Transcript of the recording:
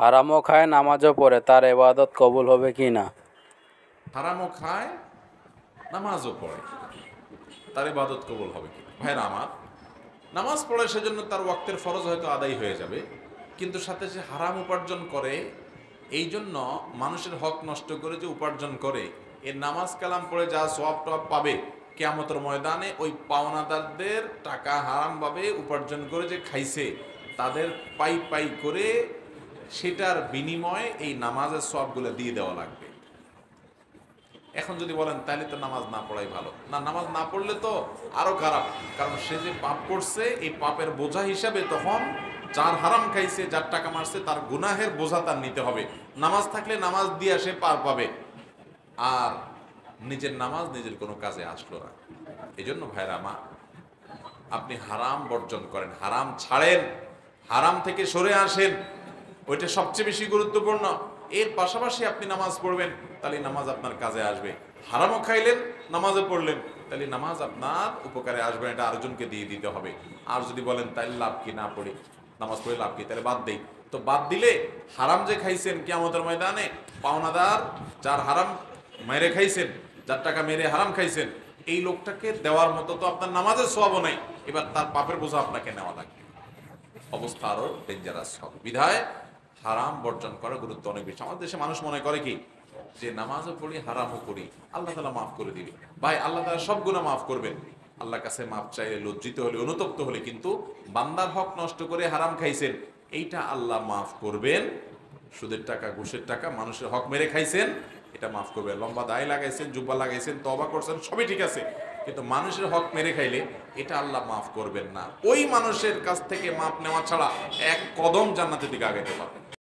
হারামও খায় নামাজও পড়ে, তার ইবাদত কবুল হবে কি না? হারামও খায় নামাজও পড়ে, তার ইবাদত কবুল হবে কি? ভাইরা আমার, নামাজ পড়ে সেজন্য তার ওয়াক্তের ফরজ হয়তো আদায় হয়ে যাবে, কিন্তু সাথে সে হারাম উপার্জন করে, এই জন্য মানুষের হক নষ্ট করে যে উপার্জন করে, এর নামাজ কালাম পড়ে যা সওয়াব টওয়াব পাবে কিয়ামতের ময়দানে ওই পাওনাদারদের টাকা হারামভাবে উপার্জন করে যে খাইছে তাদের পাই পাই করে সেটার বিনিময়ে এই নামাজের সওয়াবগুলো দিয়ে দেওয়া লাগবে। এখন যদি বলেন তাহলে তো নামাজ না পড়াই ভালো, না নামাজ না পড়লে তো আরো খারাপ, কারণ সে যে পাপ করছে এই পাপের বোঝা হিসাবে তখন যার হারাম খাইছে, যার টাকা মারছে, তার গুনাহের বোঝা তার নিতে হবে। নামাজ থাকলে নামাজ দিয়ে সে পার পাবে, আর নিজের নামাজ নিজের কোনো কাজে আসলো না। এই জন্য ভাইরা মা, আপনি হারাম বর্জন করেন, হারাম ছাড়েন, হারাম থেকে সরে আসেন, ওইটা সবচেয়ে বেশি গুরুত্বপূর্ণ। এর পাশাপাশি আপনি নামাজ পড়বেন, তাহলে নামাজ আপনার কাজে আসবে। হারামও খাইলেন, নামাজও পড়লেন, তাহলে নামাজ আপনার উপকারে আসবে, এটা আরেকজনকে দিয়ে দিতে হবে। আর যদি বলেন তাহলে লাভ কি, না পড়ি, নামাজ পড়ে লাভ কি, তাহলে বাদ দেই, তো বাদ দিলে হারাম যে খাইছেন কিয়ামতের ময়দানে পাওনাদার, যার হারাম মেরে খাইছেন, যার টাকা মেরে হারাম খাইছেন, এই লোকটাকে দেওয়ার মতো তো আপনার নামাজের সওয়াবও নাই, এবার তার পাপের বোঝা আপনাকে নেওয়া লাগবে। অবস্থা আরো ডেঞ্জারাস হবে। বিধায় হারাম বর্জন করার গুরুত্ব অনেক বেশি। আমাদের দেশে মানুষ মনে করে কি যে নামাজও পড়ি হারামও করি, আল্লাহ তাআলা মাফ করে দিবে। ভাই, আল্লাহ তাআলা সব গুনাহ মাফ করবেন, আল্লাহর কাছে মাফ চাইলে, লজ্জিত হলে, অনুতপ্ত হলে, কিন্তু বান্দার হক নষ্ট করে হারাম খাইছেন এইটা আল্লাহ মাফ করবেন। সুদের টাকা, ঘুষের টাকা, মানুষের হক মেরে খাইছেন, এটা মাফ করবেন। লম্বা দাড়ি লাগাইছেন, জুব্বা লাগাইছেন, তওবা করছেন, সবই ঠিক আছে, কিন্তু মানুষের হক মেরে খাইলে এটা আল্লাহ মাফ করবেন না। ওই মানুষের কাছ থেকে মাফ নেওয়া ছাড়া এক কদম জান্নাতের দিকে আগাইতে পারবেন।